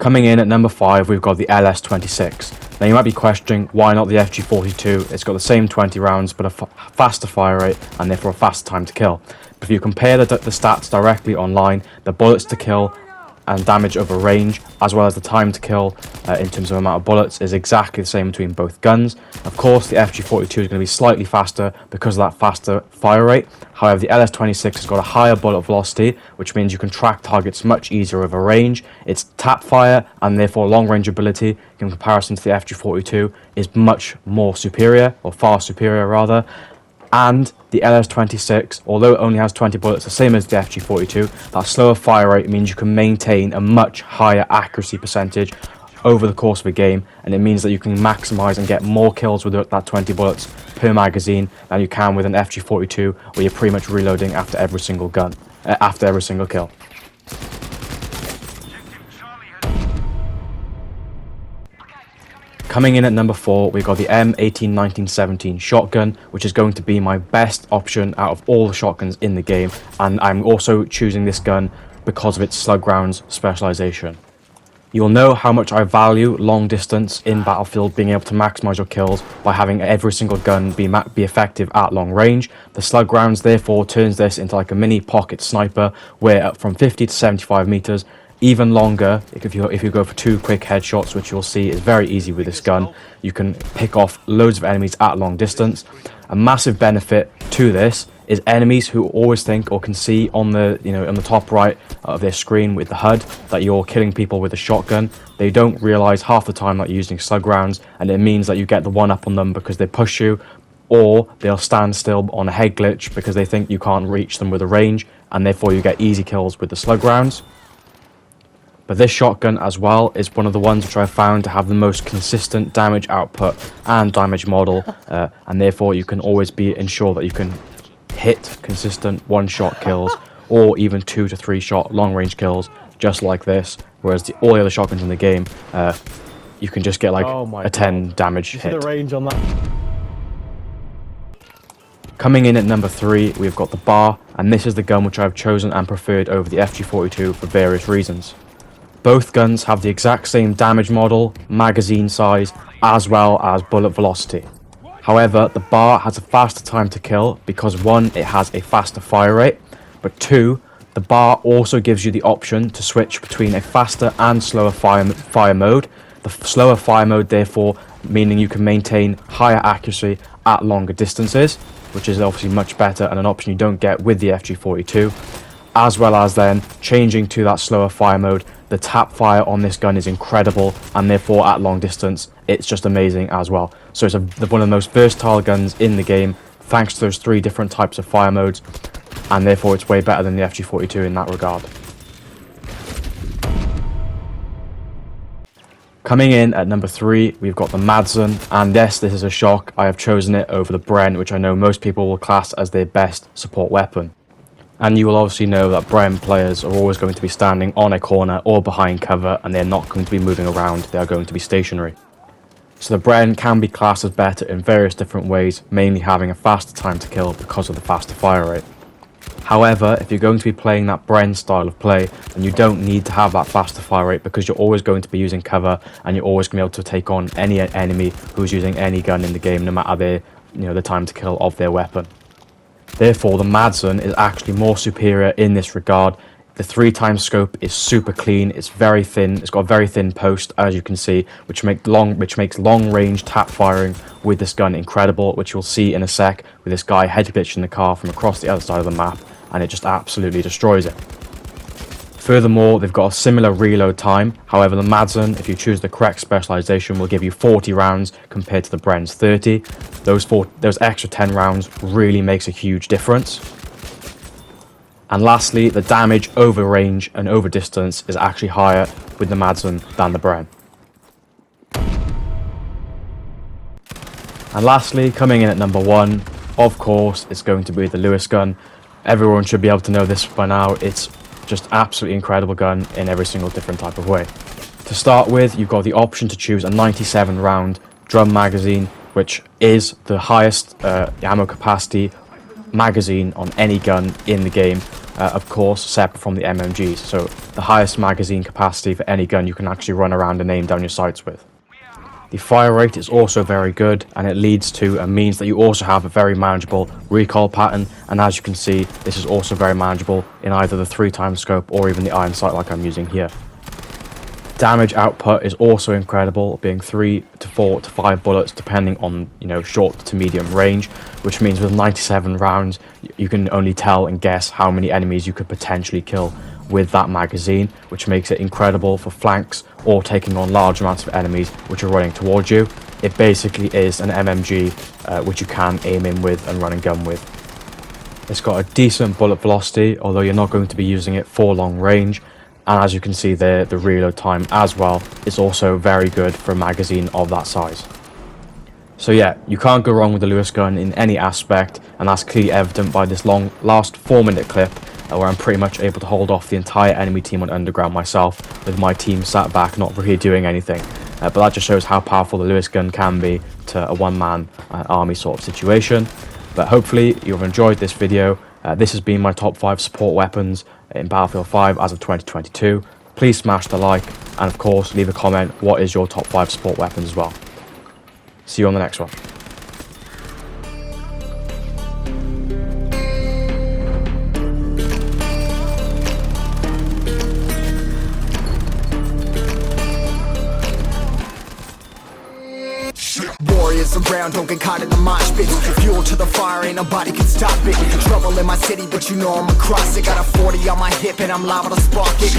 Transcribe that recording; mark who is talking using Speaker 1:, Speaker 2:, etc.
Speaker 1: Coming in at number 5, we've got the LS26. Now you might be questioning, why not the FG42? It's got the same 20 rounds, but a faster fire rate, and therefore a faster time to kill. But if you compare the stats directly online, the bullets to kill and damage over range, as well as the time to kill in terms of amount of bullets, is exactly the same between both guns. Of course, the FG42 is going to be slightly faster because of that faster fire rate. However, the LS26 has got a higher bullet velocity, which means you can track targets much easier over range. Its tap fire and therefore long range ability in comparison to the FG42 is much more superior, or far superior rather. And the LS26, although it only has 20 bullets, the same as the FG42, that slower fire rate means you can maintain a much higher accuracy percentage over the course of a game, and it means that you can maximize and get more kills with that 20 bullets per magazine than you can with an FG42, where you're pretty much reloading after every single kill. Coming in at number 4, we've got the M18-19-17 shotgun, which is going to be my best option out of all the shotguns in the game, and I'm also choosing this gun because of its slug rounds specialization. You'll know how much I value long distance in Battlefield, being able to maximize your kills by having every single gun be effective at long range. The slug rounds therefore turns this into like a mini pocket sniper, where from 50 to 75 meters, even longer, if you go for 2 quick headshots, which you'll see is very easy with this gun, you can pick off loads of enemies at long distance. A massive benefit to this is enemies who always think or can see on the on the top right of their screen with the HUD that you're killing people with a shotgun. They don't realize half the time that you're using slug rounds, and it means that you get the one up on them because they push you, or they'll stand still on a head glitch because they think you can't reach them with a range, and therefore you get easy kills with the slug rounds. But this shotgun as well is one of the ones which I've found to have the most consistent damage output and damage model, and therefore you can always be ensured that you can hit consistent one-shot kills or even 2 to 3 shot long-range kills just like this, whereas all the other shotguns in the game, you can just get like a 10 damage hit.
Speaker 2: The range on that.
Speaker 1: Coming in at number 3, we've got the bar, and this is the gun which I've chosen and preferred over the FG42 for various reasons. Both guns have the exact same damage model, magazine size, as well as bullet velocity. However, the bar has a faster time to kill because 1, it has a faster fire rate, but 2, the bar also gives you the option to switch between a faster and slower fire mode. The slower fire mode, therefore, meaning you can maintain higher accuracy at longer distances, which is obviously much better and an option you don't get with the FG42. As well as then changing to that slower fire mode. The tap fire on this gun is incredible, and therefore at long distance it's just amazing as well. So it's one of the most versatile guns in the game thanks to those 3 different types of fire modes, and therefore it's way better than the FG42 in that regard. Coming in at number 3, we've got the Madsen, and yes, this is a shock, I have chosen it over the Bren, which I know most people will class as their best support weapon. And you will obviously know that Bren players are always going to be standing on a corner or behind cover, and they're not going to be moving around, they are going to be stationary. So the Bren can be classed as better in various different ways, mainly having a faster time to kill because of the faster fire rate. However, if you're going to be playing that Bren style of play, then you don't need to have that faster fire rate because you're always going to be using cover, and you're always going to be able to take on any enemy who's using any gun in the game, no matter the time to kill of their weapon. Therefore, the Madsen is actually more superior in this regard. The 3x scope is super clean, it's very thin, it's got a very thin post, as you can see, which makes long range tap firing with this gun incredible, which you'll see in a sec with this guy head glitching the car from across the other side of the map, and it just absolutely destroys it. Furthermore, they've got a similar reload time. However, the Madsen, if you choose the correct specialization, will give you 40 rounds compared to the Bren's 30. Those extra 10 rounds really makes a huge difference. And lastly, the damage over range and over distance is actually higher with the Madsen than the Bren. And lastly, coming in at number 1, of course, it's going to be the Lewis gun. Everyone should be able to know this by now. It's just absolutely incredible gun in every single different type of way. To start with, you've got the option to choose a 97 round drum magazine, which is the highest ammo capacity magazine on any gun in the game, of course separate from the MMGs, so the highest magazine capacity for any gun you can actually run around and aim down your sights with. The fire rate is also very good, and it leads to and means that you also have a very manageable recoil pattern, and as you can see, this is also very manageable in either the 3x scope or even the iron sight like I'm using here. Damage output is also incredible, being 3 to 4 to 5 bullets depending on, short to medium range, which means with 97 rounds you can only tell and guess how many enemies you could potentially kill with that magazine, which makes it incredible for flanks or taking on large amounts of enemies which are running towards you. It basically is an MMG which you can aim in with and run and gun with. It's got a decent bullet velocity, although you're not going to be using it for long range, and as you can see there, the reload time as well is also very good for a magazine of that size. So yeah, you can't go wrong with the Lewis gun in any aspect, and that's clearly evident by this last 4-minute clip where I'm pretty much able to hold off the entire enemy team on Underground myself, with my team sat back not really doing anything. But that just shows how powerful the Lewis gun can be to a one-man army sort of situation. But hopefully you've enjoyed this video. This has been my top 5 support weapons in Battlefield 5 as of 2022. Please smash the like, and of course leave a comment what is your top 5 support weapons as well. See you on the next one.
Speaker 2: Warriors around, don't get caught in the mosh pit. Fuel to the fire, ain't nobody can stop it. Trouble in my city, but you know I'm across it. Got a 40 on my hip and I'm liable to spark it.